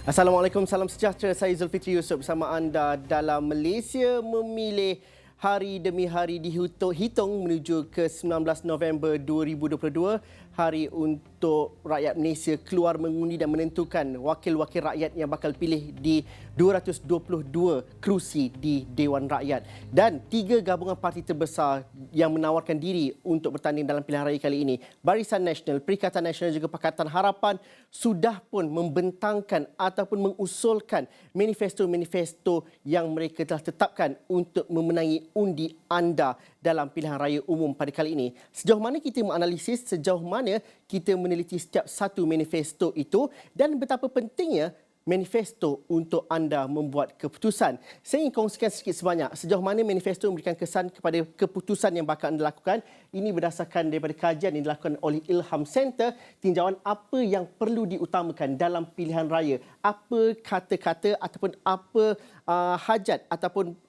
Assalamualaikum, salam sejahtera. Saya Zulfitri Yusof bersama anda dalam Malaysia memilih hari demi hari dihitung menuju ke 19 November 2022, hari untuk rakyat Malaysia keluar mengundi dan menentukan wakil-wakil rakyat yang bakal pilih di 222 kerusi di Dewan Rakyat. Dan 3 gabungan parti terbesar yang menawarkan diri untuk bertanding dalam pilihan raya kali ini, Barisan Nasional, Perikatan Nasional juga Pakatan Harapan sudah pun membentangkan ataupun mengusulkan manifesto-manifesto yang mereka telah tetapkan untuk memenangi undi anda dalam pilihan raya umum pada kali ini. Sejauh mana kita menganalisis, sejauh mana kita meneliti setiap satu manifesto itu dan betapa pentingnya manifesto untuk anda membuat keputusan. Saya ingin kongsikan sedikit sebanyak sejauh mana manifesto memberikan kesan kepada keputusan yang bakal anda lakukan. Ini berdasarkan daripada kajian yang dilakukan oleh Ilham Center, tinjauan apa yang perlu diutamakan dalam pilihan raya. Apa kata-kata ataupun apa hajat ataupun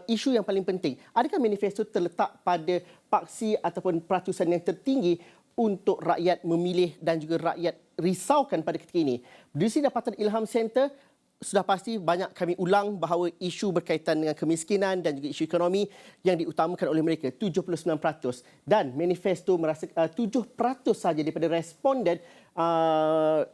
isu yang paling penting. Adakah manifesto terletak pada paksi ataupun peratusan yang tertinggi untuk rakyat memilih dan juga rakyat risaukan pada ketika ini? Berdasarkan dapatan Ilham Center, sudah pasti banyak kami ulang bahawa isu berkaitan dengan kemiskinan dan juga isu ekonomi yang diutamakan oleh mereka, 79%. Dan manifesto merasa 7% sahaja daripada responden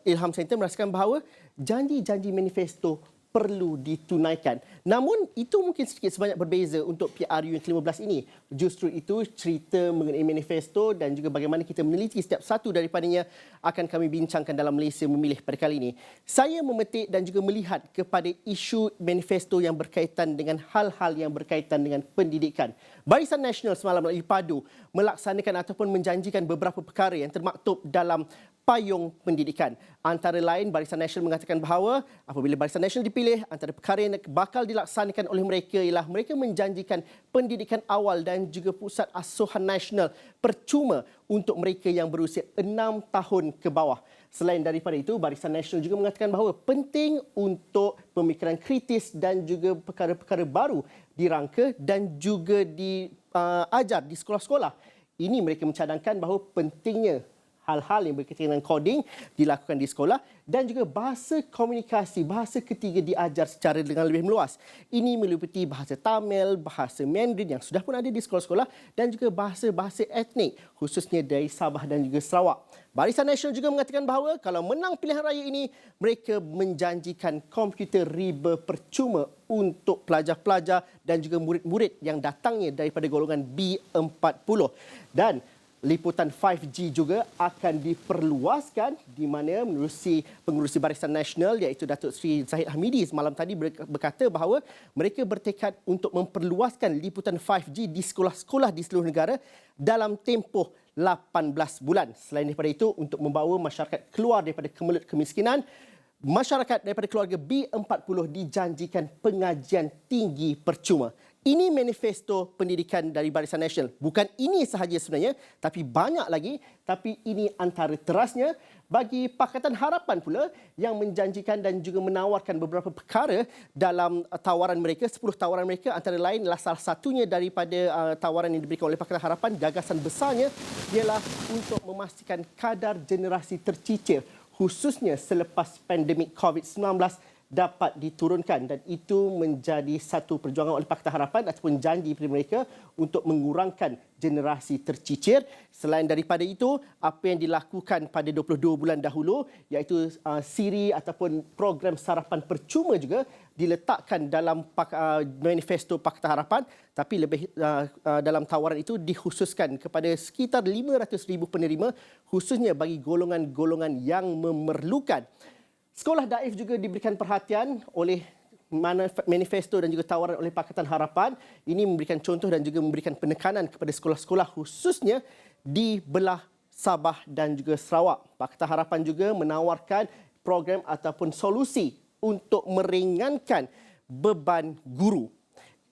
Ilham Center merasakan bahawa janji-janji manifesto perlu ditunaikan. Namun itu mungkin sedikit sebanyak berbeza untuk PRU yang ke-15 ini. Justru itu cerita mengenai manifesto dan juga bagaimana kita meneliti setiap satu daripadanya akan kami bincangkan dalam Malaysia Memilih pada kali ini. Saya memetik dan juga melihat kepada isu manifesto yang berkaitan dengan hal-hal yang berkaitan dengan pendidikan. Barisan Nasional semalam melalui PADU melaksanakan ataupun menjanjikan beberapa perkara yang termaktub dalam payung pendidikan. Antara lain, Barisan Nasional mengatakan bahawa apabila Barisan Nasional dipilih, antara perkara yang bakal dilaksanakan oleh mereka ialah mereka menjanjikan pendidikan awal dan juga pusat asuhan nasional percuma untuk mereka yang berusia 6 tahun ke bawah. Selain daripada itu, Barisan Nasional juga mengatakan bahawa penting untuk pemikiran kritis dan juga perkara-perkara baru dirangka dan juga diajar di sekolah-sekolah. Ini mereka mencadangkan bahawa pentingnya hal-hal yang berkaitan dengan coding dilakukan di sekolah dan juga bahasa komunikasi, bahasa ketiga diajar secara dengan lebih meluas. Ini meliputi bahasa Tamil, bahasa Mandarin yang sudah pun ada di sekolah-sekolah dan juga bahasa-bahasa etnik khususnya dari Sabah dan juga Sarawak. Barisan Nasional juga mengatakan bahawa kalau menang pilihan raya ini, mereka menjanjikan komputer riba percuma untuk pelajar-pelajar dan juga murid-murid yang datangnya daripada golongan B40. Dan liputan 5G juga akan diperluaskan di mana menerusi pengurusi Barisan Nasional iaitu Datuk Seri Zahid Hamidi semalam tadi berkata bahawa mereka bertekad untuk memperluaskan liputan 5G di sekolah-sekolah di seluruh negara dalam tempoh 18 bulan. Selain daripada itu, untuk membawa masyarakat keluar daripada kemelut kemiskinan, masyarakat daripada keluarga B40 dijanjikan pengajian tinggi percuma. Ini manifesto pendidikan dari Barisan Nasional. Bukan ini sahaja sebenarnya, tapi banyak lagi. Tapi ini antara terasnya bagi Pakatan Harapan pula yang menjanjikan dan juga menawarkan beberapa perkara dalam tawaran mereka, 10 tawaran mereka. Antara lain adalah salah satunya daripada tawaran yang diberikan oleh Pakatan Harapan. Gagasan besarnya ialah untuk memastikan kadar generasi tercicir khususnya selepas pandemik COVID-19 dapat diturunkan dan itu menjadi satu perjuangan oleh Pakatan Harapan ataupun janji kepada mereka untuk mengurangkan generasi tercicir. Selain daripada itu, apa yang dilakukan pada 22 bulan dahulu iaitu siri ataupun program sarapan percuma juga diletakkan dalam manifesto Pakatan Harapan, tapi lebih dalam tawaran itu dikhususkan kepada sekitar 500,000 penerima khususnya bagi golongan-golongan yang memerlukan. Sekolah Daif juga diberikan perhatian oleh manifesto dan juga tawaran oleh Pakatan Harapan. Ini memberikan contoh dan juga memberikan penekanan kepada sekolah-sekolah khususnya di belah Sabah dan juga Sarawak. Pakatan Harapan juga menawarkan program ataupun solusi untuk meringankan beban guru.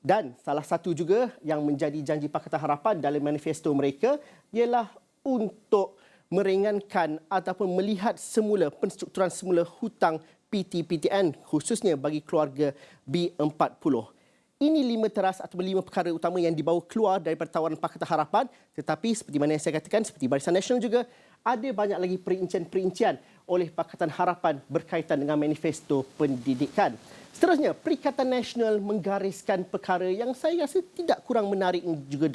Dan salah satu juga yang menjadi janji Pakatan Harapan dalam manifesto mereka ialah untuk meringankan ataupun melihat semula penstrukturan semula hutang PT-PTN khususnya bagi keluarga B40. Ini 5 teras atau 5 perkara utama yang dibawa keluar daripada tawaran Pakatan Harapan, tetapi seperti mana yang saya katakan, seperti Barisan Nasional juga ada banyak lagi perincian-perincian oleh Pakatan Harapan berkaitan dengan manifesto pendidikan. Seterusnya, Perikatan Nasional menggariskan perkara yang saya rasa tidak kurang menarik juga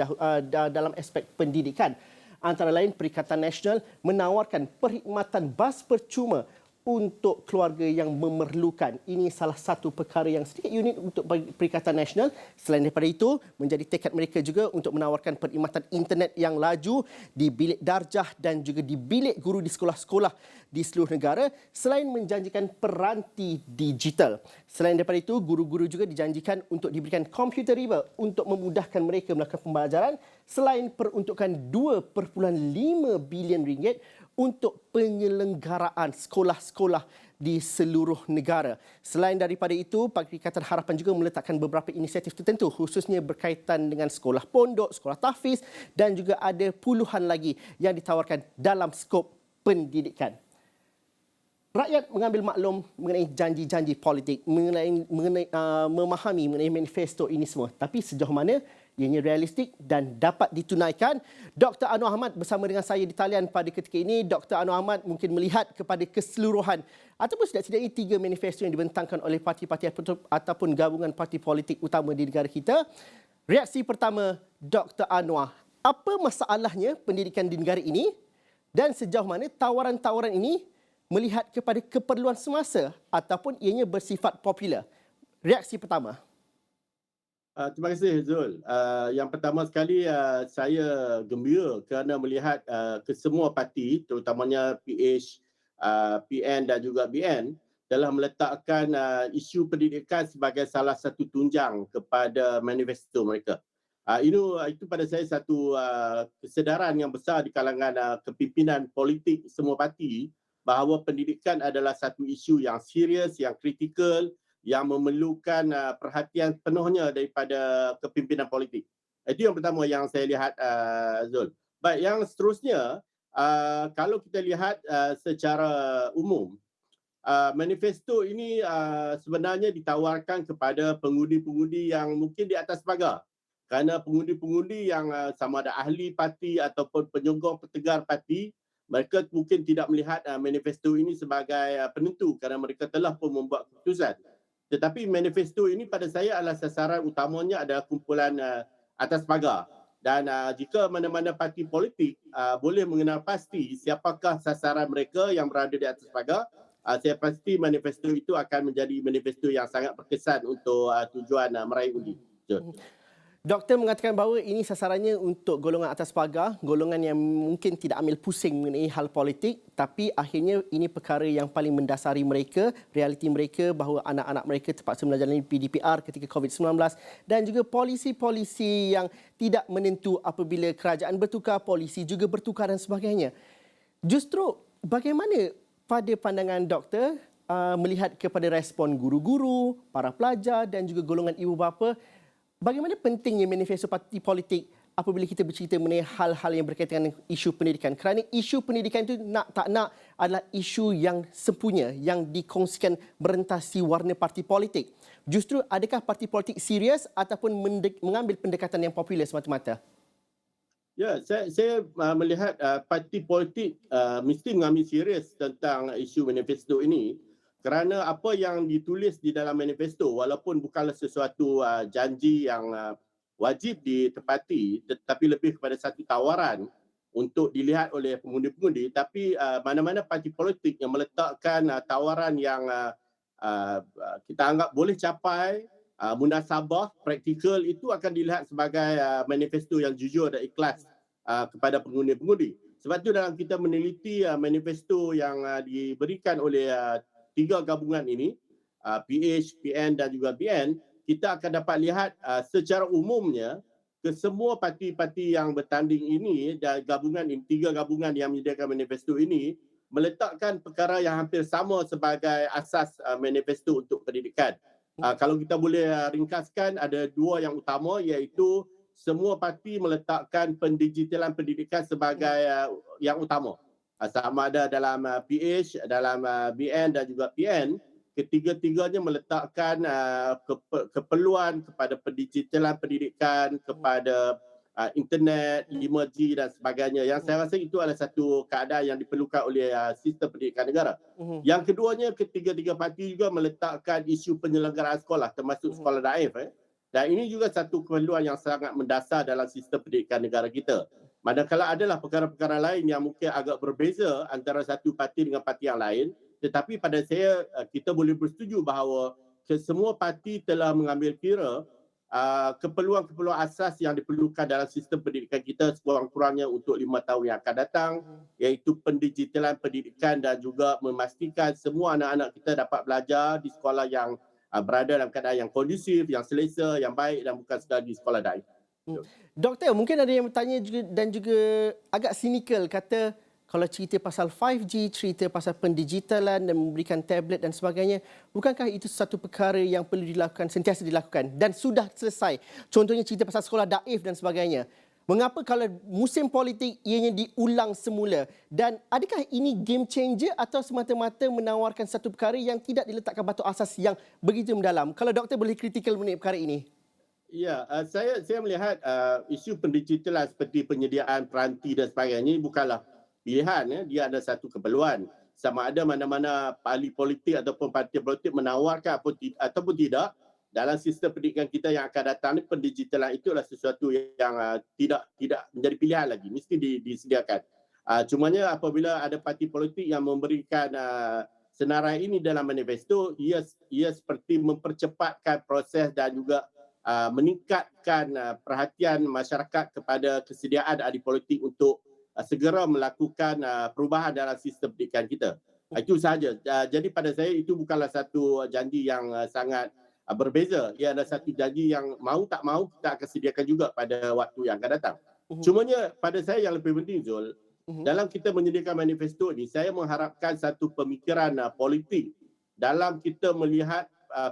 dalam aspek pendidikan. Antara lain, Perikatan Nasional menawarkan perkhidmatan bas percuma untuk keluarga yang memerlukan. Ini salah satu perkara yang sedikit unik untuk Perikatan Nasional. Selain daripada itu, menjadi tekad mereka juga untuk menawarkan perkhidmatan internet yang laju di bilik darjah dan juga di bilik guru di sekolah-sekolah di seluruh negara, selain menjanjikan peranti digital. Selain daripada itu, guru-guru juga dijanjikan untuk diberikan komputer riba untuk memudahkan mereka melakukan pembelajaran, selain peruntukan 2.5 bilion ringgit untuk penyelenggaraan sekolah-sekolah di seluruh negara. Selain daripada itu, Pakatan Harapan juga meletakkan beberapa inisiatif tertentu khususnya berkaitan dengan sekolah pondok, sekolah tahfiz dan juga ada puluhan lagi yang ditawarkan dalam skop pendidikan. Rakyat mengambil maklum mengenai janji-janji politik, memahami mengenai manifesto ini semua. Tapi sejauh mana ianya realistik dan dapat ditunaikan? Dr. Anwar Ahmad bersama dengan saya di talian pada ketika ini. Dr. Anwar Ahmad mungkin melihat kepada keseluruhan ataupun setidaknya 3 manifesto yang dibentangkan oleh parti-parti ataupun gabungan parti politik utama di negara kita. Reaksi pertama, Dr. Anwar, apa masalahnya pendidikan di negara ini dan sejauh mana tawaran-tawaran ini melihat kepada keperluan semasa ataupun ianya bersifat popular? Reaksi pertama. Terima kasih Zul. Yang pertama sekali saya gembira kerana melihat kesemua parti terutamanya PH, PN dan juga BN telah meletakkan isu pendidikan sebagai salah satu tunjang kepada manifesto mereka. Itu pada saya satu kesedaran yang besar di kalangan kepimpinan politik semua parti bahawa pendidikan adalah satu isu yang serius, yang kritikal, yang memerlukan perhatian penuhnya daripada kepimpinan politik. Itu yang pertama yang saya lihat, Zul. Baik, yang seterusnya, kalau kita lihat secara umum, manifesto ini sebenarnya ditawarkan kepada pengundi-pengundi yang mungkin di atas pagar. Kerana pengundi-pengundi yang sama ada ahli parti ataupun penyokong petegar parti, mereka mungkin tidak melihat manifesto ini sebagai penentu kerana mereka telah pun membuat keputusan. Tetapi manifesto ini pada saya adalah sasaran utamanya adalah kumpulan atas pagar. Dan jika mana-mana parti politik boleh mengenal pasti siapakah sasaran mereka yang berada di atas pagar, saya pasti manifesto itu akan menjadi manifesto yang sangat berkesan untuk tujuan meraih undi. Doktor mengatakan bahawa ini sasarannya untuk golongan atas pagar, golongan yang mungkin tidak ambil pusing mengenai hal politik, tapi akhirnya ini perkara yang paling mendasari mereka, realiti mereka bahawa anak-anak mereka terpaksa menjalani PDPR ketika COVID-19 dan juga polisi-polisi yang tidak menentu apabila kerajaan bertukar, polisi juga bertukar dan sebagainya. Justru bagaimana pada pandangan doktor melihat kepada respon guru-guru, para pelajar dan juga golongan ibu bapa, bagaimana pentingnya manifesto parti politik apabila kita bercerita mengenai hal-hal yang berkaitan dengan isu pendidikan? Kerana isu pendidikan itu nak tak nak adalah isu yang sempunya, yang dikongsikan merentasi warna parti politik. Justru adakah parti politik serius ataupun mengambil pendekatan yang popular semata-mata? Ya, saya melihat parti politik mesti mengambil serius tentang isu manifesto ini. Kerana apa yang ditulis di dalam manifesto walaupun bukanlah sesuatu janji yang wajib ditepati tetapi lebih kepada satu tawaran untuk dilihat oleh pengundi-pengundi, tapi mana-mana parti politik yang meletakkan tawaran yang kita anggap boleh capai, munasabah, praktikal, itu akan dilihat sebagai manifesto yang jujur dan ikhlas kepada pengundi-pengundi. Sebab itu dalam kita meneliti manifesto yang diberikan oleh 3 gabungan ini, PH, PN dan juga BN, kita akan dapat lihat secara umumnya kesemua parti-parti yang bertanding ini dan gabungan ini, 3 gabungan yang menyediakan manifesto ini meletakkan perkara yang hampir sama sebagai asas manifesto untuk pendidikan. Kalau kita boleh ringkaskan, ada 2 yang utama, iaitu semua parti meletakkan pendigitalan pendidikan sebagai yang utama. Sama ada dalam PH, dalam BN dan juga PN, ketiga-tiganya meletakkan keperluan kepada pendigitalan pendidikan, kepada internet, 5G dan sebagainya. Yang saya rasa itu adalah satu keadaan yang diperlukan oleh sistem pendidikan negara. Yang keduanya, ketiga-tiga parti juga meletakkan isu penyelenggaraan sekolah termasuk sekolah daif. Dan ini juga satu keperluan yang sangat mendasar dalam sistem pendidikan negara kita. Manakala adalah perkara-perkara lain yang mungkin agak berbeza antara satu parti dengan parti yang lain, tetapi pada saya kita boleh bersetuju bahawa kesemua parti telah mengambil kira keperluan-keperluan asas yang diperlukan dalam sistem pendidikan kita sekurang-kurangnya untuk 5 tahun yang akan datang, iaitu pendigitalan pendidikan dan juga memastikan semua anak-anak kita dapat belajar di sekolah yang berada dalam keadaan yang kondusif, yang selesa, yang baik dan bukan sekadar di sekolah daif. Doktor, mungkin ada yang bertanya juga dan juga agak sinikal, kata kalau cerita pasal 5G, cerita pasal pendigitalan dan memberikan tablet dan sebagainya, bukankah itu satu perkara yang perlu dilakukan, sentiasa dilakukan dan sudah selesai? Contohnya cerita pasal sekolah daif dan sebagainya. Mengapa kalau musim politik ianya diulang semula? Dan adakah ini game changer atau semata-mata menawarkan satu perkara yang tidak diletakkan batu asas yang begitu mendalam? Kalau doktor boleh kritikal mengenai perkara ini. Ya, saya melihat isu pendigitalan seperti penyediaan peranti dan sebagainya ini bukanlah pilihan. Dia ada satu keperluan. Sama ada mana-mana ahli politik ataupun parti politik menawarkan ataupun tidak, dalam sistem pendidikan kita yang akan datang ni, pendigitalan itu adalah sesuatu yang tidak menjadi pilihan lagi, mesti disediakan. Cumanya apabila ada parti politik yang memberikan senarai ini dalam manifesto, ia seperti mempercepatkan proses dan juga meningkatkan perhatian masyarakat kepada kesediaan ahli politik untuk segera melakukan perubahan dalam sistem pendidikan kita. Itu sahaja. Jadi pada saya itu bukanlah satu janji yang sangat berbeza. Ia adalah satu janji yang mau tak mau kita akan sediakan juga pada waktu yang akan datang. Cumanya pada saya yang lebih penting, Zul, dalam kita menyediakan manifesto ini, saya mengharapkan satu pemikiran politik dalam kita melihat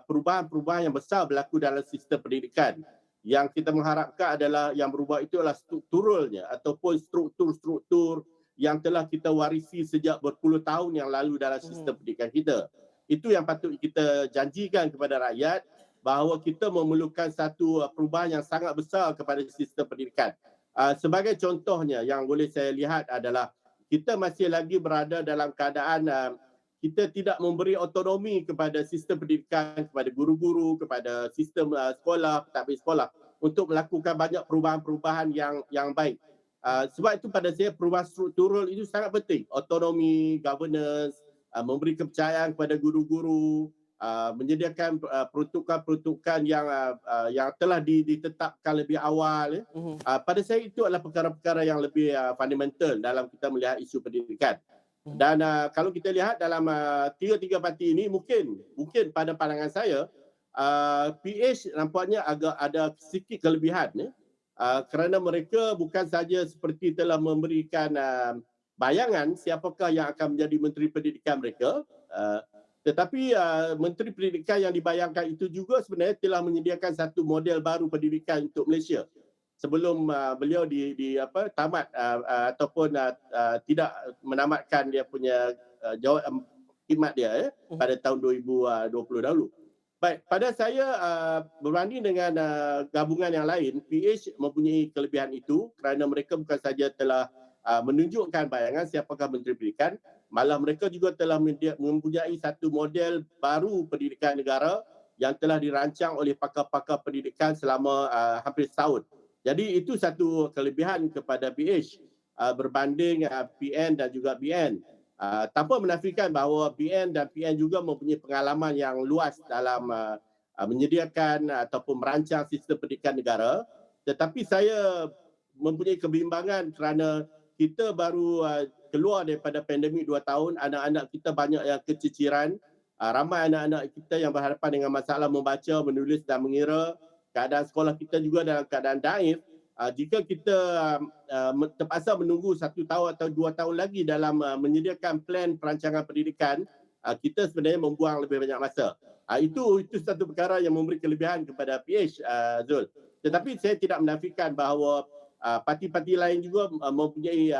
perubahan-perubahan yang besar berlaku dalam sistem pendidikan. Yang kita mengharapkan adalah yang berubah itu adalah strukturalnya ataupun struktur-struktur yang telah kita warisi sejak berpuluh tahun yang lalu dalam sistem pendidikan kita. Itu yang patut kita janjikan kepada rakyat, bahawa kita memerlukan satu perubahan yang sangat besar kepada sistem pendidikan. Sebagai contohnya yang boleh saya lihat adalah kita masih lagi berada dalam keadaan kita tidak memberi autonomi kepada sistem pendidikan, kepada guru-guru, kepada sistem sekolah, pentadbir sekolah untuk melakukan banyak perubahan-perubahan yang baik. Sebab itu pada saya perubahan struktural itu sangat penting. Autonomi, governance, memberi kepercayaan kepada guru-guru, menyediakan peruntukan-peruntukan yang telah ditetapkan lebih awal. Pada saya itu adalah perkara-perkara yang lebih fundamental dalam kita melihat isu pendidikan. Dan kalau kita lihat dalam tiga-tiga parti ini, mungkin pada pandangan saya, PH nampaknya agak ada sedikit kelebihan. Kerana mereka bukan saja seperti telah memberikan bayangan siapakah yang akan menjadi Menteri Pendidikan mereka, tetapi Menteri Pendidikan yang dibayangkan itu juga sebenarnya telah menyediakan satu model baru pendidikan untuk Malaysia. Sebelum beliau tamat ataupun tidak menamatkan dia punya khidmat dia pada tahun 2020 dahulu. Baik, pada saya berbanding dengan gabungan yang lain, PH mempunyai kelebihan itu kerana mereka bukan saja telah menunjukkan bayangan siapakah Menteri Pendidikan, malah mereka juga telah mempunyai satu model baru pendidikan negara yang telah dirancang oleh pakar-pakar pendidikan selama hampir setahun. Jadi itu satu kelebihan kepada PH berbanding PN dan juga BN. Tanpa menafikan bahawa BN dan PN juga mempunyai pengalaman yang luas dalam menyediakan ataupun merancang sistem pendidikan negara. Tetapi saya mempunyai kebimbangan kerana kita baru keluar daripada pandemik 2 tahun, anak-anak kita banyak yang keciciran. Ramai anak-anak kita yang berhadapan dengan masalah membaca, menulis dan mengira. Keadaan sekolah kita juga dalam keadaan daif. Jika kita terpaksa menunggu 1 tahun atau 2 tahun lagi dalam menyediakan plan perancangan pendidikan, kita sebenarnya membuang lebih banyak masa. Itu satu perkara yang memberi kelebihan kepada PH, Zul. Tetapi saya tidak menafikan bahawa parti-parti lain juga mempunyai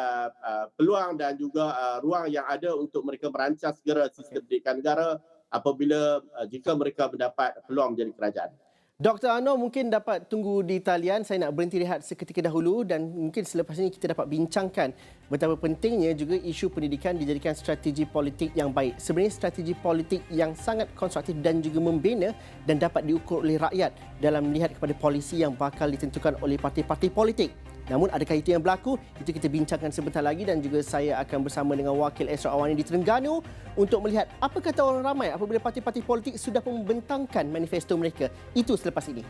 peluang dan juga ruang yang ada untuk mereka merancang segera sistem pendidikan negara apabila jika mereka mendapat peluang menjadi kerajaan. Dr. Anwar mungkin dapat tunggu di talian. Saya nak berhenti rehat seketika dahulu dan mungkin selepas ini kita dapat bincangkan betapa pentingnya juga isu pendidikan dijadikan strategi politik yang baik. Sebenarnya strategi politik yang sangat konstruktif dan juga membina dan dapat diukur oleh rakyat dalam melihat kepada polisi yang bakal ditentukan oleh parti-parti politik. Namun adakah itu yang berlaku? Itu kita bincangkan sebentar lagi dan juga saya akan bersama dengan Wakil Esra Awani di Terengganu untuk melihat apa kata orang ramai apabila parti-parti politik sudah membentangkan manifesto mereka. Itu selepas ini.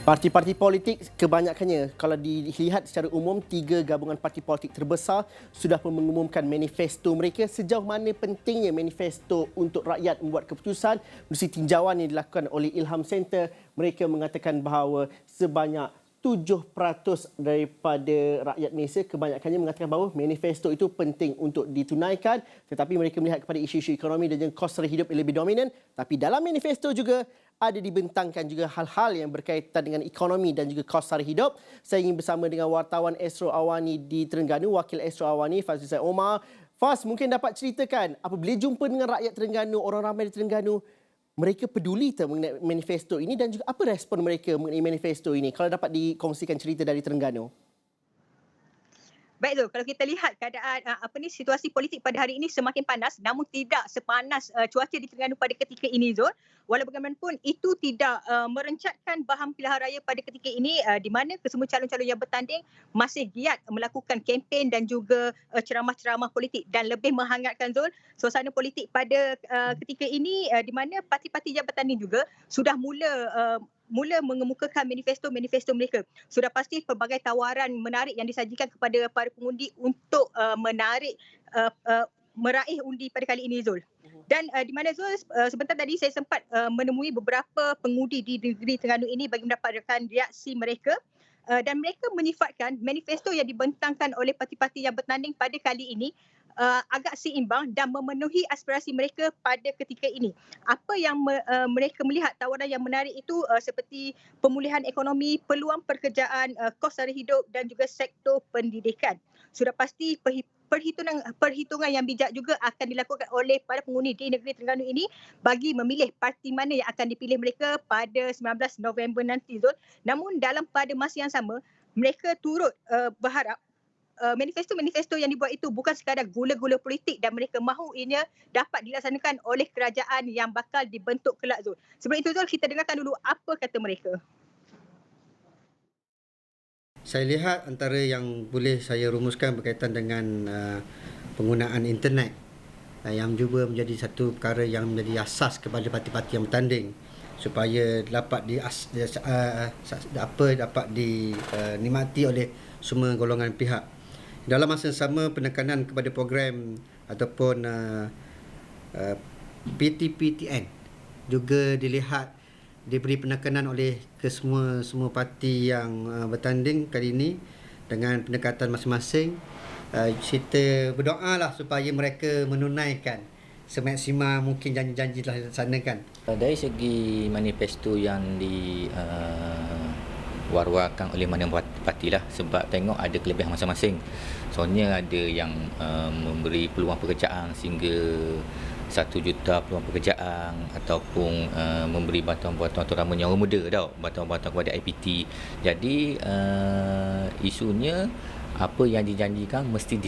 Parti-parti politik kebanyakannya kalau dilihat secara umum, 3 gabungan parti politik terbesar sudah pun mengumumkan manifesto mereka. Sejauh mana pentingnya manifesto untuk rakyat membuat keputusan? Melalui tinjauan yang dilakukan oleh Ilham Center, mereka mengatakan bahawa sebanyak 7% daripada rakyat Malaysia kebanyakannya mengatakan bahawa manifesto itu penting untuk ditunaikan, tetapi mereka melihat kepada isu-isu ekonomi dan juga kos sara hidup yang lebih dominan. Tapi dalam manifesto juga ada dibentangkan juga hal-hal yang berkaitan dengan ekonomi dan juga kos sara hidup. Saya ingin bersama dengan wartawan Esra Awani di Terengganu, Wakil Esra Awani Fazil Zaid Omar. Faz, mungkin dapat ceritakan apabila jumpa dengan rakyat Terengganu, orang ramai di Terengganu, mereka peduli tak mengenai manifesto ini dan juga apa respon mereka mengenai manifesto ini? Kalau dapat dikongsikan cerita dari Terengganu. Baik tu, kalau kita lihat keadaan situasi politik pada hari ini semakin panas, namun tidak sepanas cuaca di Terengganu pada ketika ini, Zul. Walau bagaimanapun itu tidak merencatkan bahang pilihan raya pada ketika ini, di mana kesemua calon-calon yang bertanding masih giat melakukan kempen dan juga ceramah-ceramah politik dan lebih menghangatkan, Zul, suasana politik pada ketika ini, di mana parti-parti yang bertanding juga sudah mula mengemukakan manifesto-manifesto mereka. Sudah pasti pelbagai tawaran menarik yang disajikan kepada para pengundi untuk meraih undi pada kali ini, Zul. Dan di mana, Zul, sebentar tadi saya sempat menemui beberapa pengundi di negeri Terengganu ini bagi mendapatkan reaksi mereka. Dan mereka menyifatkan manifesto yang dibentangkan oleh parti-parti yang bertanding pada kali ini agak seimbang dan memenuhi aspirasi mereka pada ketika ini. Apa yang mereka melihat tawaran yang menarik itu seperti pemulihan ekonomi, peluang pekerjaan, kos sara hidup dan juga sektor pendidikan. Sudah pasti perhitungan yang bijak juga akan dilakukan oleh para pengundi di negeri Terengganu ini bagi memilih parti mana yang akan dipilih mereka pada 19 November nanti, Zul. Namun dalam pada masa yang sama, mereka turut berharap manifesto-manifesto yang dibuat itu bukan sekadar gula-gula politik dan mereka mahu ianya dapat dilaksanakan oleh kerajaan yang bakal dibentuk kelak, Zul. Sebelum itu, Zul, kita dengarkan dulu apa kata mereka. Saya lihat antara yang boleh saya rumuskan berkaitan dengan penggunaan internet yang juga menjadi satu perkara yang menjadi asas kepada parti-parti yang bertanding supaya dapat dinikmati oleh semua golongan pihak. Dalam masa yang sama, penekanan kepada program ataupun PTPTN juga dilihat diberi penekanan oleh semua parti yang bertanding kali ini dengan pendekatan masing-masing. Kita berdoalah supaya mereka menunaikan semaksimal mungkin janji-janji telah dilaksanakan. Dari segi manifesto yang war-warkan oleh mana-mana parti lah, sebab tengok ada kelebihan masing-masing. Soalnya ada yang memberi peluang pekerjaan sehingga 1 juta peluang pekerjaan ataupun memberi bantuan-bantuan terutamanya orang muda tau, bantuan-bantuan kepada IPT. Jadi isunya apa yang dijanjikan mesti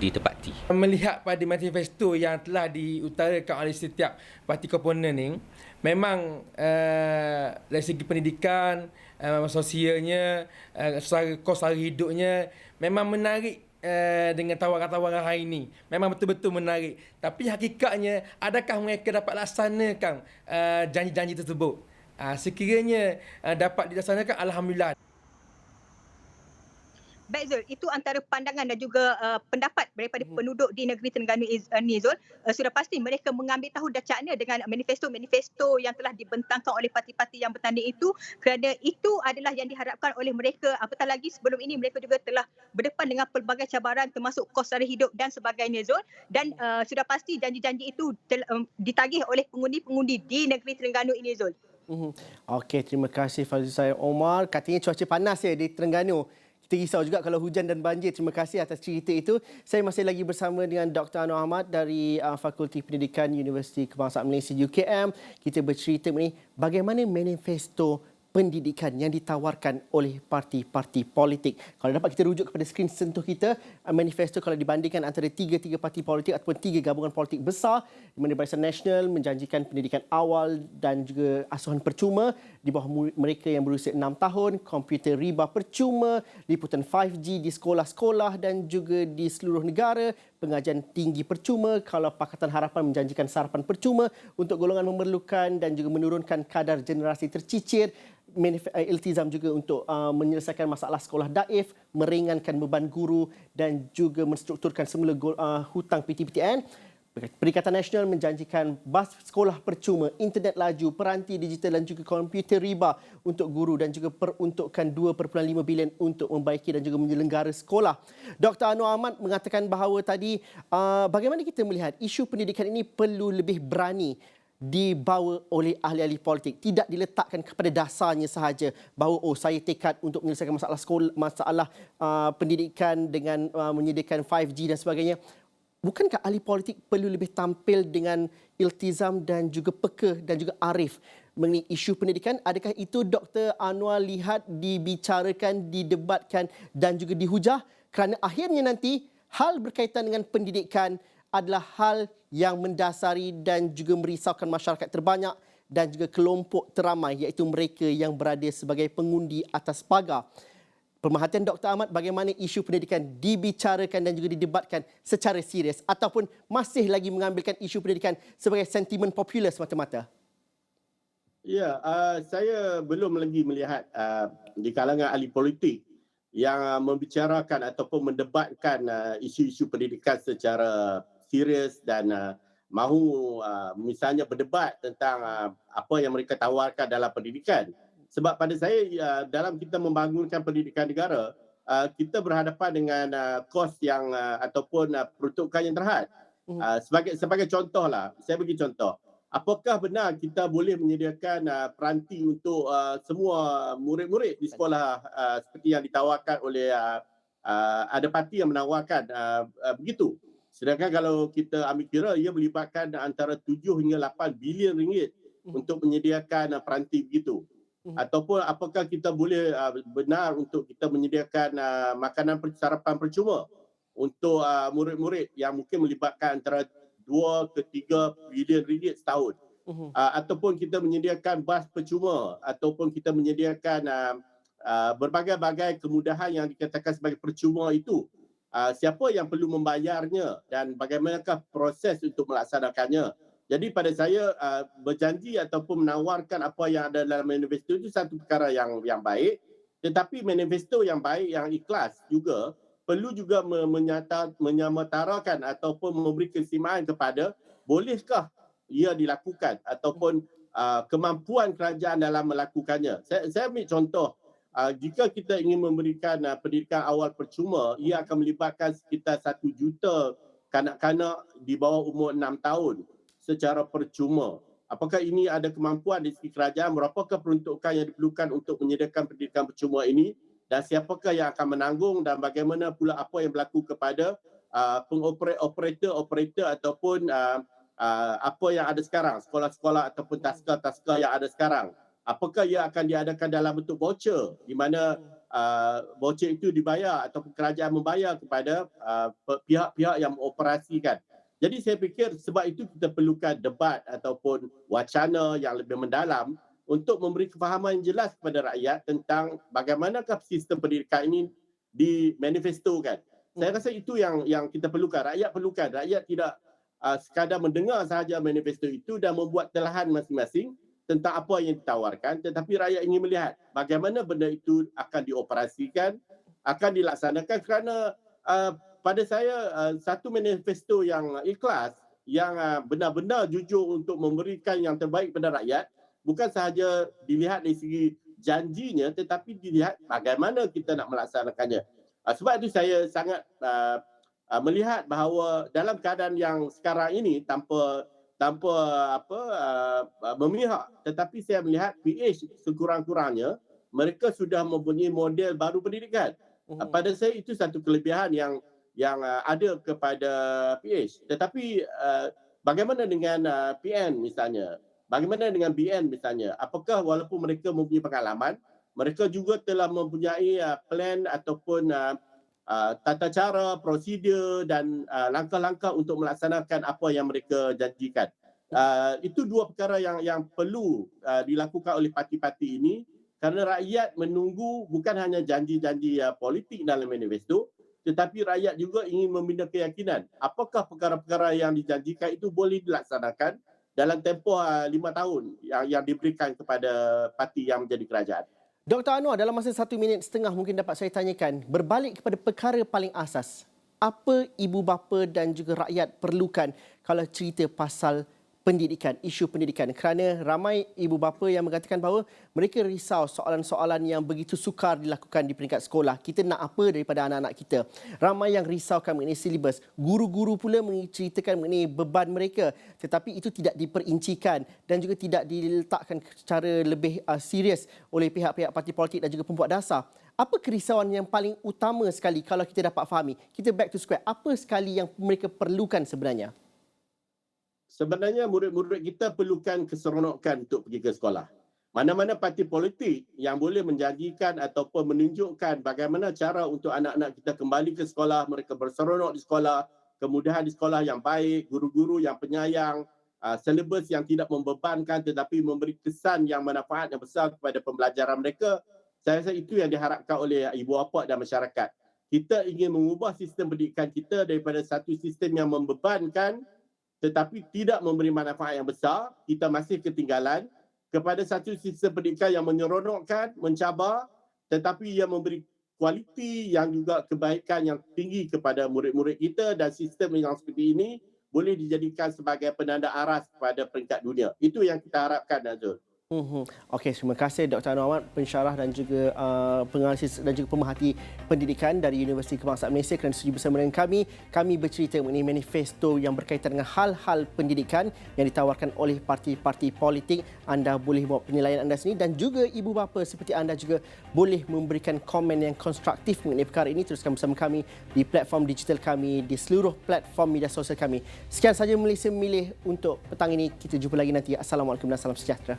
ditepati. Melihat pada manifesto yang telah diutarakan oleh setiap parti komponen ni, memang dari segi pendidikan, sosialnya, kos sara hidupnya memang menarik dengan tawaran-tawaran hari ini. Memang betul-betul menarik. Tapi hakikatnya, adakah mereka dapat laksanakan janji-janji tersebut? Sekiranya dapat dilaksanakan, alhamdulillah. Baik, Zul, itu antara pandangan dan juga pendapat daripada penduduk di negeri Terengganu ni, Zul. Sudah pasti mereka mengambil tahu dan cakna dengan manifesto-manifesto yang telah dibentangkan oleh parti-parti yang bertanding itu, kerana itu adalah yang diharapkan oleh mereka. Apatah lagi sebelum ini mereka juga telah berdepan dengan pelbagai cabaran termasuk kos sara hidup dan sebagainya, Zul. Dan sudah pasti janji-janji itu ditagih oleh pengundi-pengundi di negeri Terengganu ini, Zul. Okey, terima kasih Fazil Zaid Omar. Katanya cuaca panas ya di Terengganu. Kita risau juga kalau hujan dan banjir. Terima kasih atas cerita itu. Saya masih lagi bersama dengan Dr. Anwar Ahmad dari Fakulti Pendidikan Universiti Kebangsaan Malaysia UKM. Kita bercerita mengenai bagaimana manifesto pendidikan yang ditawarkan oleh parti-parti politik. Kalau dapat kita rujuk kepada skrin sentuh kita, manifesto kalau dibandingkan antara tiga parti politik ataupun tiga gabungan politik besar, di mana Barisan Nasional menjanjikan pendidikan awal dan juga asuhan percuma di bawah mereka yang berusia 6 tahun, komputer riba percuma, liputan 5G di sekolah-sekolah dan juga di seluruh negara, pengajian tinggi percuma, kalau Pakatan Harapan menjanjikan sarapan percuma untuk golongan memerlukan dan juga menurunkan kadar generasi tercicir, Iltizam juga untuk menyelesaikan masalah sekolah daif, meringankan beban guru dan juga menstrukturkan semula hutang PTPTN. Perikatan Nasional menjanjikan bas sekolah percuma, internet laju, peranti digital dan juga komputer riba untuk guru dan juga peruntukan 2.5 bilion untuk membaiki dan juga menyelenggara sekolah. Dr. Anwar Ahmad mengatakan bahawa tadi bagaimana kita melihat isu pendidikan ini perlu lebih berani dibawa oleh ahli-ahli politik, tidak diletakkan kepada dasarnya sahaja bahawa saya tekad untuk menyelesaikan masalah sekolah, masalah pendidikan dengan menyediakan 5G dan sebagainya. Bukankah ahli politik perlu lebih tampil dengan iltizam dan juga peka dan juga arif mengenai isu pendidikan? Adakah itu Dr. Anwar lihat dibicarakan, didebatkan dan juga dihujah? Kerana akhirnya nanti hal berkaitan dengan pendidikan adalah hal yang mendasari dan juga merisaukan masyarakat terbanyak dan juga kelompok teramai, iaitu mereka yang berada sebagai pengundi atas pagar. Pemerhatian Dr. Ahmad, bagaimana isu pendidikan dibicarakan dan juga didebatkan secara serius ataupun masih lagi mengambilkan isu pendidikan sebagai sentimen popular semata-mata? Ya, saya belum lagi melihat di kalangan ahli politik yang membicarakan ataupun mendebatkan isu-isu pendidikan secara serius dan mahu misalnya berdebat tentang apa yang mereka tawarkan dalam pendidikan. Sebab pada saya dalam kita membangunkan pendidikan negara, kita berhadapan dengan kos yang ataupun peruntukan yang terhad. Sebagai contohlah, saya bagi contoh. Apakah benar kita boleh menyediakan peranti untuk semua murid-murid di sekolah seperti yang ditawarkan oleh ada parti yang menawarkan begitu? Sedangkan kalau kita ambil kira, ia melibatkan antara 7 hingga 8 bilion ringgit untuk menyediakan peranti begitu. Ataupun apakah kita boleh benar untuk kita menyediakan makanan sarapan percuma untuk murid-murid yang mungkin melibatkan antara 2 ke 3 bilion ringgit setahun. Ataupun kita menyediakan bas percuma ataupun kita menyediakan berbagai-bagai kemudahan yang dikatakan sebagai percuma itu. Siapa yang perlu membayarnya dan bagaimanakah proses untuk melaksanakannya. Jadi pada saya berjanji ataupun menawarkan apa yang ada dalam manifesto itu satu perkara yang baik, tetapi manifesto yang baik, yang ikhlas juga perlu juga menyamatarakan ataupun memberi keseimbangan kepada bolehkah ia dilakukan ataupun kemampuan kerajaan dalam melakukannya. Saya ambil contoh. Jika kita ingin memberikan pendidikan awal percuma, ia akan melibatkan sekitar 1 juta kanak-kanak di bawah umur 6 tahun secara percuma. Apakah ini ada kemampuan di segi kerajaan? Berapakah peruntukan yang diperlukan untuk menyediakan pendidikan percuma ini? Dan siapakah yang akan menanggung dan bagaimana pula apa yang berlaku kepada operator ataupun apa yang ada sekarang, sekolah-sekolah ataupun taska-taska yang ada sekarang? Apakah ia akan diadakan dalam bentuk voucher di mana voucher itu dibayar ataupun kerajaan membayar kepada pihak-pihak yang mengoperasikan. Jadi saya fikir sebab itu kita perlukan debat ataupun wacana yang lebih mendalam untuk memberi kefahaman yang jelas kepada rakyat tentang bagaimanakah sistem pendidikan ini dimanifestokan. Saya rasa itu yang kita perlukan. Rakyat perlukan. Rakyat tidak sekadar mendengar sahaja manifesto itu dan membuat telahan masing-masing tentang apa yang ditawarkan, tetapi rakyat ingin melihat bagaimana benda itu akan dioperasikan, akan dilaksanakan kerana pada saya satu manifesto yang ikhlas, yang benar-benar jujur untuk memberikan yang terbaik kepada rakyat, bukan sahaja dilihat dari segi janjinya tetapi dilihat bagaimana kita nak melaksanakannya. Sebab itu saya sangat melihat bahawa dalam keadaan yang sekarang ini tanpa memihak, tetapi saya melihat PH sekurang-kurangnya mereka sudah mempunyai model baru pendidikan. Pada saya itu satu kelebihan yang ada kepada PH. Tetapi bagaimana dengan PN misalnya? Bagaimana dengan BN misalnya? Apakah walaupun mereka mempunyai pengalaman, mereka juga telah mempunyai plan ataupun tata cara, prosedur dan langkah-langkah untuk melaksanakan apa yang mereka janjikan. Itu dua perkara yang perlu dilakukan oleh parti-parti ini, kerana rakyat menunggu bukan hanya janji-janji politik dalam manifesto, tetapi rakyat juga ingin membina keyakinan apakah perkara-perkara yang dijanjikan itu boleh dilaksanakan dalam tempoh 5 tahun yang diberikan kepada parti yang menjadi kerajaan. Dr. Anwar, dalam masa 1 minit setengah mungkin dapat saya tanyakan, berbalik kepada perkara paling asas, apa ibu bapa dan juga rakyat perlukan kalau cerita pasal pendidikan, isu pendidikan? Kerana ramai ibu bapa yang mengatakan bahawa mereka risau soalan-soalan yang begitu sukar dilakukan di peringkat sekolah. Kita nak apa daripada anak-anak kita? Ramai yang risaukan mengenai silibus. Guru-guru pula menceritakan mengenai beban mereka, tetapi itu tidak diperincikan dan juga tidak diletakkan secara lebih serius oleh pihak-pihak parti politik dan juga pembuat dasar. Apa kerisauan yang paling utama sekali kalau kita dapat fahami? Kita back to square. Apa sekali yang mereka perlukan sebenarnya? Sebenarnya murid-murid kita perlukan keseronokan untuk pergi ke sekolah. Mana-mana parti politik yang boleh menjanjikan ataupun menunjukkan bagaimana cara untuk anak-anak kita kembali ke sekolah, mereka berseronok di sekolah, kemudahan di sekolah yang baik, guru-guru yang penyayang, silibus yang tidak membebankan tetapi memberi kesan yang manfaat yang besar kepada pembelajaran mereka. Saya rasa itu yang diharapkan oleh ibu bapa dan masyarakat. Kita ingin mengubah sistem pendidikan kita daripada satu sistem yang membebankan tetapi tidak memberi manfaat yang besar, kita masih ketinggalan, kepada satu sistem pendidikan yang menyeronokkan, mencabar, tetapi yang memberi kualiti yang juga kebaikan yang tinggi kepada murid-murid kita, dan sistem yang seperti ini boleh dijadikan sebagai penanda aras kepada peringkat dunia. Itu yang kita harapkan, Azul. Okey, terima kasih Dr. Anwar Ahmad, pensyarah dan juga penganalisis dan juga pemerhati pendidikan dari Universiti Kebangsaan Malaysia kerana sudi bersama dengan kami. Kami bercerita mengenai manifesto yang berkaitan dengan hal-hal pendidikan yang ditawarkan oleh parti-parti politik. Anda boleh buat penilaian anda sendiri dan juga ibu bapa seperti anda juga boleh memberikan komen yang konstruktif mengenai perkara ini. Teruskan bersama kami di platform digital kami, di seluruh platform media sosial kami. Sekian saja Malaysia Memilih untuk petang ini. Kita jumpa lagi nanti. Assalamualaikum dan salam sejahtera.